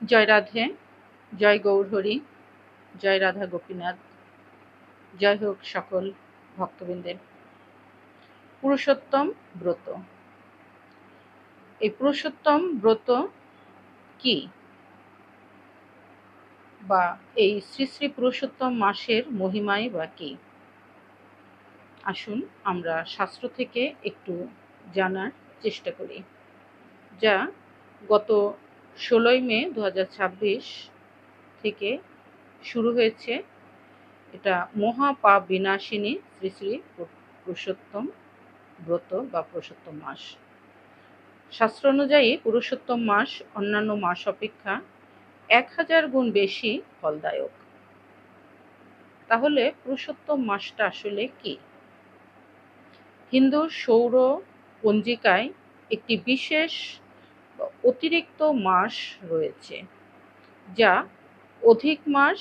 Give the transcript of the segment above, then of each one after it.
জয় রাধে, জয় গৌরহরি, জয় রাধা গোপীনাথ, জয় হোক সকল ভক্তবৃন্দের। পুরুষোত্তম ব্রত, এই পুরুষোত্তম ব্রত কি, বা এই শ্রী শ্রী পুরুষোত্তম মাসের মহিমাই বা কি? আসুন আমরা শাস্ত্র থেকে একটু জানার চেষ্টা করি, যা গত 16ই মে 2026 থেকে শুরু হয়েছে। এটা মহাপাপ বিনাশিনী শ্রী শ্রী পুরুষোত্তম ব্রত বা পুরুষোত্তম মাস। শাস্ত্র অনুযায়ী পুরুষোত্তম মাস অন্যান্য মাস অপেক্ষা 1000 গুণ বেশি ফলদায়ক। তাহলে পুরুষোত্তম মাসটা আসলে কি? হিন্দু সৌর পঞ্জিকায় একটি বিশেষ অতিরিক্ত মাস রয়েছে, যা অধিক মাস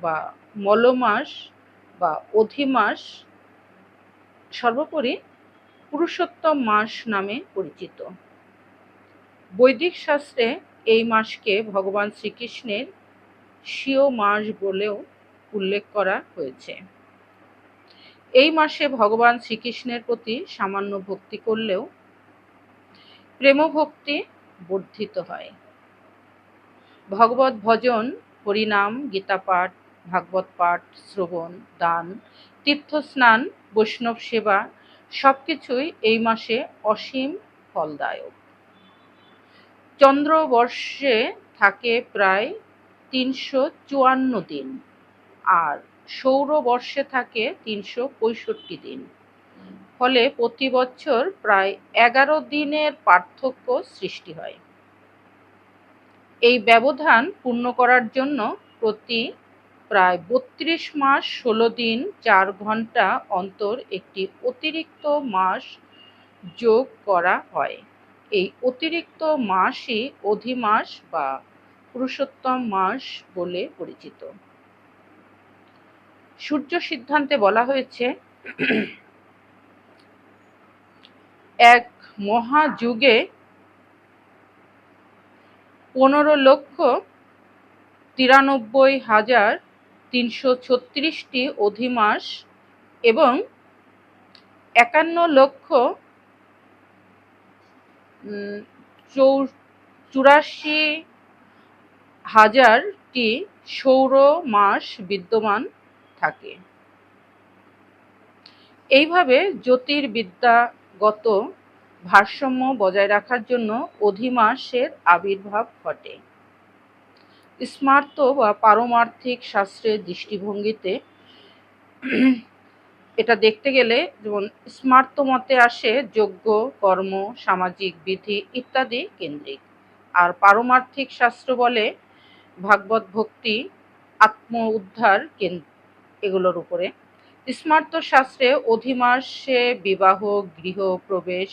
বা মল মাস বা অধিমাস, সর্বোপরি পুরুষোত্তম মাস নামে পরিচিত। বৈদিক শাস্ত্রে এই মাসকে ভগবান শ্রীকৃষ্ণের স্বীয় মাস বলেও উল্লেখ করা হয়েছে। এই মাসে ভগবান শ্রীকৃষ্ণের প্রতি সামান্য ভক্তি করলেও প্রেমভক্তি বর্ধিত হয়। ভগবত ভজন, হরিনাম, গীতাপাঠ, ভাগবত পাঠ, শ্রবণ, দান, তীর্থস্নান, বৈষ্ণব সেবা সবকিছুই এই মাসে অসীম ফলদায়ক। চন্দ্রবর্ষে থাকে প্রায় 354 দিন, আর সৌরবর্ষে থাকে 365 দিন। ফলে প্রতি বছর প্রায় 11 দিনের পার্থক্য সৃষ্টি হয়। এই ব্যবধান পূর্ণ করার জন্য প্রতি প্রায় 32 মাস 16 দিন 4 ঘন্টা অন্তর একটি অতিরিক্ত মাস যোগ করা হয়। এই অতিরিক্ত মাসই অধিমাস বা পুরুষোত্তম মাস বলে পরিচিত। সূর্য সিদ্ধান্তে বলা হয়েছে, এক মহাযুগে 15,93,336টি অধিমাস এবং 51,84,000টি সৌর মাস বিদ্যমান থাকে। এইভাবে জ্যোতির্বিদ্যাগত ভারসাম্য বজায় রাখার জন্য অধিমাসের আবির্ভাব ঘটে। স্মার্ত বা পারমার্থিক শাস্ত্রের দৃষ্টিভঙ্গিতে এটা দেখতে গেলে যেমন স্মার্ত মতে আসে যজ্ঞ, কর্ম, সামাজিক বিধি ইত্যাদি কেন্দ্রিক, আর পারমার্থিক শাস্ত্র বলে ভাগবত ভক্তি, আত্ম উদ্ধার এগুলোর উপরে। স্মার্ত শাস্ত্রে অধিমাসে বিবাহ, গৃহ প্রবেশ,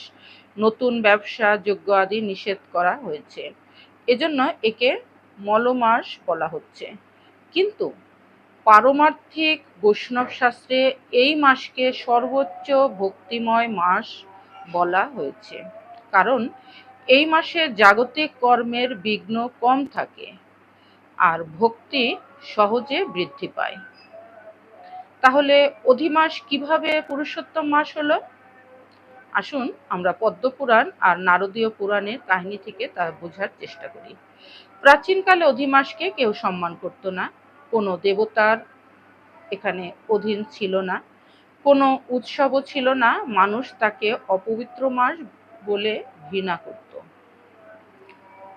নতুন ব্যবসা, যজ্ঞ আদি নিষেধ করা হয়েছে। এজন্য একে মলমাস বলা হচ্ছে। কিন্তু পারমার্থিক বৈষ্ণব শাস্ত্রে এই মাসকে সর্বোচ্চ ভক্তিময় মাস বলা হয়েছে, কারণ এই মাসে জাগতিক কর্মের বিঘ্ন কম থাকে আর ভক্তি সহজে বৃদ্ধি পায়। তাহলে অধিমাস কিভাবে পুরুষোত্তম মাস হলো? আসুন আমরা পদ্মপুরাণ আর নারদীয় পুরাণের কাহিনী থেকে তা বোঝার চেষ্টা করি। প্রাচীনকালে অধিমাসকে কেউ সম্মান করত না, কোনো দেবতার এখানে অধীন ছিল না, কোনো উৎসবও ছিল না, মানুষ তাকে অপবিত্র মাস বলে ঘৃণা করত।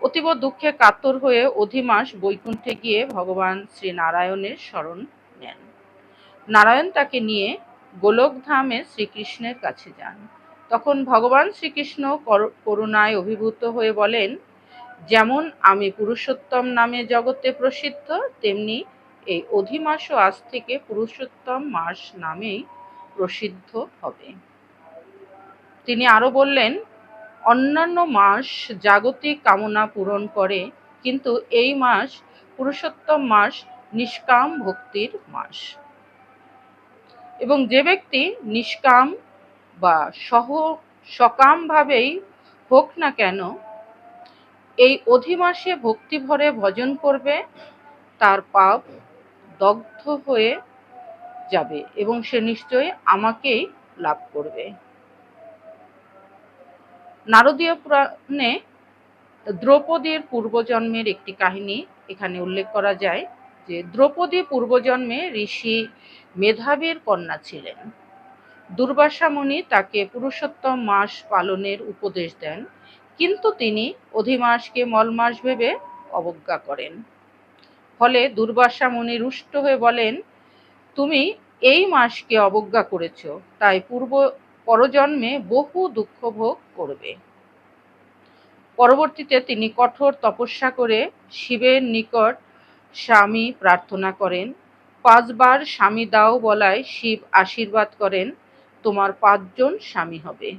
অতীব দুঃখে কাতর হয়ে অধিমাস বৈকুণ্ঠে গিয়ে ভগবান শ্রী নারায়ণের শরণ নেন। নারায়ণ তাকে নিয়ে গোলকধামে শ্রীকৃষ্ণের কাছে যান। তখন ভগবান শ্রীকৃষ্ণ করুণায় অভিভূত হয়ে বলেন, যেমন আমি পুরুষোত্তম নামে জগতে প্রসিদ্ধ, তেমনি এই অধিমাসও আজ থেকে পুরুষোত্তম মাস নামেই প্রসিদ্ধ হবে। তিনি আরো বললেন, অন্যান্য মাস জাগতিক কামনা পূরণ করে, কিন্তু এই মাস পুরুষোত্তম মাস নিষ্কাম ভক্তির মাস। এবং যে ব্যক্তি নিষ্কাম বা সকামভাবেই হোক না কেন এই অধিমাসে ভক্তি ভরে ভজন করবে, তার পাপ দগ্ধ হয়ে যাবে এবং সে নিশ্চয়ই আমাকেই লাভ করবে। নারদীয় পুরাণে দ্রৌপদীর পূর্বজন্মের একটি কাহিনী এখানে উল্লেখ করা যায়, যে দ্রৌপদী পূর্বজন্মে ঋষি মেধাবীর কন্যা ছিলেন। দুর্বাসা মুনি তাকে পুরুষোত্তম মাস পালনের উপদেশ দেন, কিন্তু তিনি অধিমাসকে মলমাস ভেবে অবজ্ঞা করেন। ফলে দুর্বাসা মুনি রুষ্ট হয়ে বলেন, তুমি এই মাসকে অবজ্ঞা করেছ, তাই পরজন্মে বহু দুঃখ ভোগ করবে। পরবর্তীতে তিনি কঠোর তপস্যা করে শিবের নিকট স্বামী প্রার্থনা করেন। ৫ বার স্বামী দাও বলায় শিব আশীর্বাদ করেন, তোমার ৫ জন স্বামী হবে।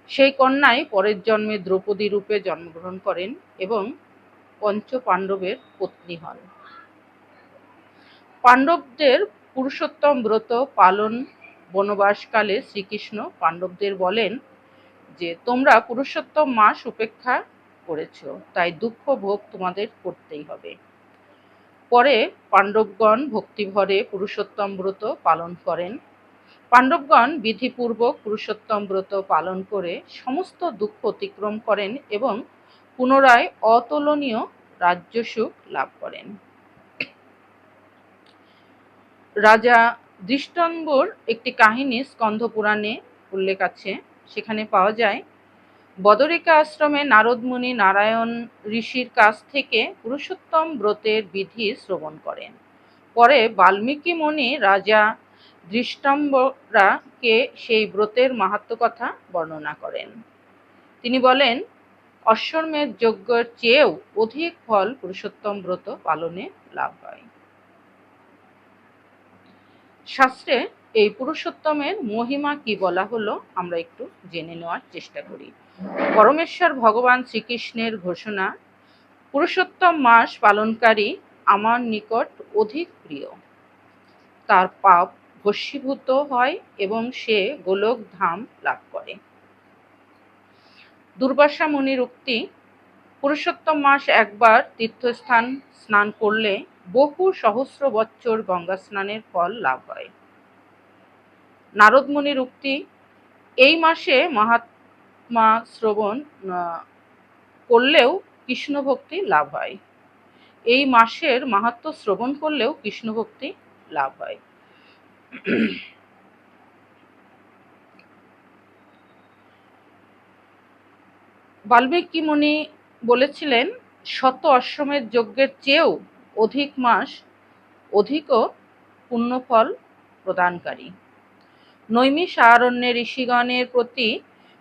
সেই কন্যাই পরের জন্মে দ্রৌপদী রূপে জন্মগ্রহণ করেন এবং পঞ্চ পাণ্ডবের পত্নী হন। পাণ্ডবদের পুরুষোত্তম ব্রত পালন বনবাসকালে শ্রীকৃষ্ণ পাণ্ডবদের বলেন যে তোমরা পুরুষোত্তম মাস উপেক্ষা করেছ, তাই দুঃখ ভোগ তোমাদের করতেই হবে। পরে পাণ্ডবগণ ভক্তিভরে পুরুষোত্তম ব্রত পালন করেন। পাণ্ডবগণ বিধিপূর্বক পুরুষোত্তম ব্রত পালন করে সমস্ত দুঃখ অতিক্রম করেন এবং পুনরায় অতুলনীয় রাজ্যসুখ লাভ করেন। রাজা দৃষ্টম্বর একটি কাহিনী স্কন্ধ পুরাণে উল্লেখ আছে। সেখানে পাওয়া যায়, বদরিকা আশ্রমে নারদ মুনি নারায়ণ ঋষির কাছ থেকে পুরুষোত্তম ব্রতের বিধি শ্রবণ করেন। পরে বাল্মীকি মুনি রাজা দৃষ্টম্বরকে সেই ব্রতের মাহাত্ম্য কথা বর্ণনা করেন। তিনি বলেন, অশ্বমেধ যজ্ঞের চেয়েও অধিক ফল পুরুষোত্তম ব্রত পালনে লাভ হয়। শাস্ত্রে এই পুরুষোত্তমের মহিমা কি বলা হলো আমরা একটু জেনে নেওয়ার চেষ্টা করি। পরমেশ্বর ভগবান শ্রীকৃষ্ণের ঘোষণা, পুরুষোত্তম মাস পালনকারী আমার নিকট অধিক প্রিয়। তার পাপ ভস্মীভূত হয় এবং সে গোলক ধাম লাভ করে। দুর্বাসা মুনির উক্তি, পুরুষোত্তম মাস একবার তীর্থস্থান স্নান করলে বহু সহস্র বৎসর গঙ্গা স্নানের ফল লাভ হয়। নারদ মুনির উক্তি, এই মাসে মহাত্মা শ্রবণ করলেও কৃষ্ণ ভক্তি লাভ হয়। এই মাসের মাহাত্ম্য শ্রবণ করলেও কৃষ্ণ ভক্তি লাভ হয়। বাল্মীকি মুনি বলেছিলেন, শত অশ্বমেধ যজ্ঞের চেয়েও অধিক মাস অধিকও পুণ্যফল প্রদানকারী। নৈমিষারণ্যে ঋষিগণের প্রতি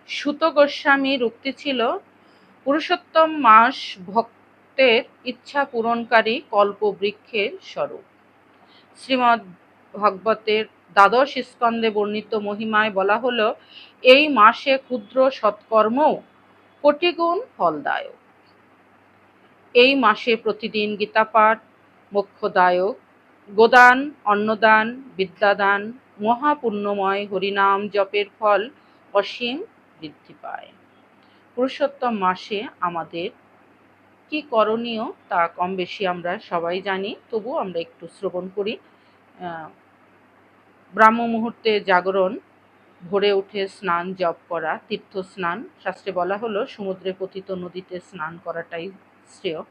সুত গোস্বামীর উক্তি ছিল, পুরুষোত্তম মাস ভক্তের ইচ্ছা পূরণকারী কল্পবৃক্ষের স্বরূপ। শ্রীমদ্ ভাগবতের দ্বাদশ স্কন্ধে বর্ণিত মহিমায় বলা হলো, এই মাসে ক্ষুদ্র সৎকর্মও কোটিগুণ ফলদায়ক। এই মাসে প্রতিদিন গীতাপাঠ মোক্ষদায়ক, গোদান, অন্নদান, বিদ্যাদান, মহাপুণ্যময় হরিনাম জপের ফল অসীম বৃদ্ধি পায়। পুরুষোত্তম মাসে আমাদের কি করণীয় তা কম বেশি আমরা সবাই জানি, তবুও আমরা একটু শ্রবণ করি। ব্রাহ্ম মুহূর্তে জাগরণ, ভোরে উঠে স্নান জপ করা, তীর্থ স্নান, শাস্ত্রে বলা হলো সমুদ্রে পতিত নদীতে স্নান করাটাই শ্রেয়।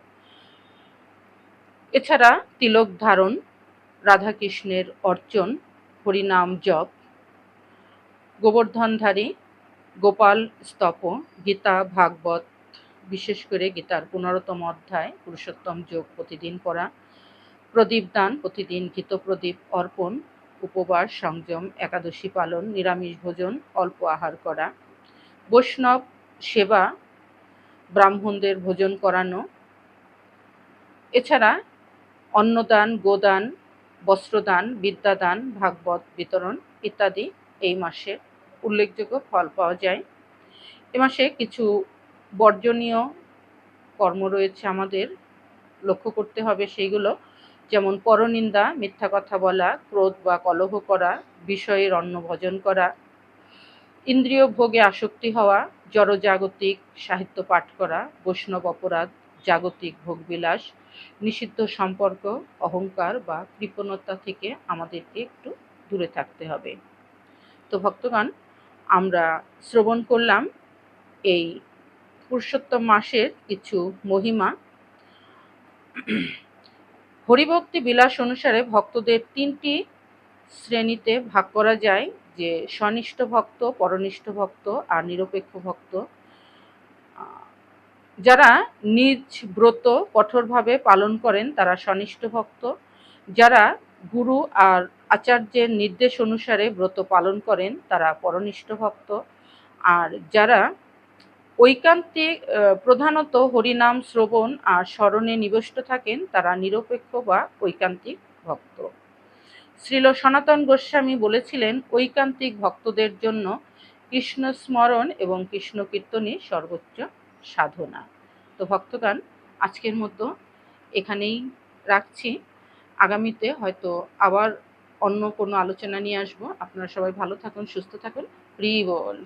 এছাড়া তিলক ধারণ, রাধাকৃষ্ণের অর্চন, হরিনাম জপ, গোবর্ধনধারী, গোপাল স্তব, গীতা ভাগবত, বিশেষ করে গীতার 15তম অধ্যায় পুরুষোত্তম যোগ প্রতিদিন পড়া, প্রদীপ দান, প্রতিদিন ঘৃত প্রদীপ অর্পণ, উপবাস, সংযম, একাদশী পালন, নিরামিষ ভোজন, অল্প আহার করা, বৈষ্ণব সেবা, ব্রাহ্মণদের ভোজন করানো, এছাড়া অন্নদান, গোদান, বস্ত্রদান, বিদ্যাদান, ভাগবত বিতরণ ইত্যাদি এই মাসে উল্লেখযোগ্য ফল পাওয়া যায়। এ মাসে কিছু বর্জনীয় কর্ম রয়েছে আমাদের লক্ষ্য করতে হবে, সেইগুলো যেমন পরনিন্দা, মিথ্যা কথা বলা, ক্রোধ বা কলহ করা, বিষয়ের অন্ন ভোজন করা, ইন্দ্রিয় ভোগে আসক্তি হওয়া, জড়জাগতিক সাহিত্য পাঠ করা, বৈষ্ণব অপরাধ, জাগতিক ভোগবিলাস, নিষিদ্ধ সম্পর্ক, অহংকার বা কৃপণতা থেকে আমাদেরকে একটু দূরে থাকতে হবে। তো ভক্তগণ, আমরা শ্রবণ করলাম এই পুরুষোত্তম মাসের কিছু মহিমা। হরিভক্তি বিলাস অনুসারে ভক্তদের ৩টি শ্রেণীতে ভাগ করা যায়, যে স্বনিষ্ঠ ভক্ত, পরনিষ্ঠ ভক্ত আর নিরপেক্ষ ভক্ত। যারা নিজ ব্রত কঠোরভাবে পালন করেন তারা স্বনিষ্ঠ ভক্ত। যারা গুরু আর আচার্যের নির্দেশ অনুসারে ব্রত পালন করেন তারা পরনিষ্ঠ ভক্ত। আর যারা ঐকান্তিক প্রধানত হরিনাম শ্রবণ আর স্মরণে নিবিষ্ট থাকেন তারা নিরপেক্ষ বা ঐকান্তিক ভক্ত। শ্রীল সনাতন গোস্বামী বলেছিলেন, ঐকান্তিক ভক্তদের জন্য কৃষ্ণ স্মরণ এবং কৃষ্ণ কীর্তনই সর্বোচ্চ সাধনা। তো ভক্তগণ, আজকের মতো এখানেই রাখছি। আগামীতে হয়তো আবার অন্য কোনো আলোচনা নিয়ে আসবো। আপনারা সবাই ভালো থাকুন, সুস্থ থাকুন। হরি বল।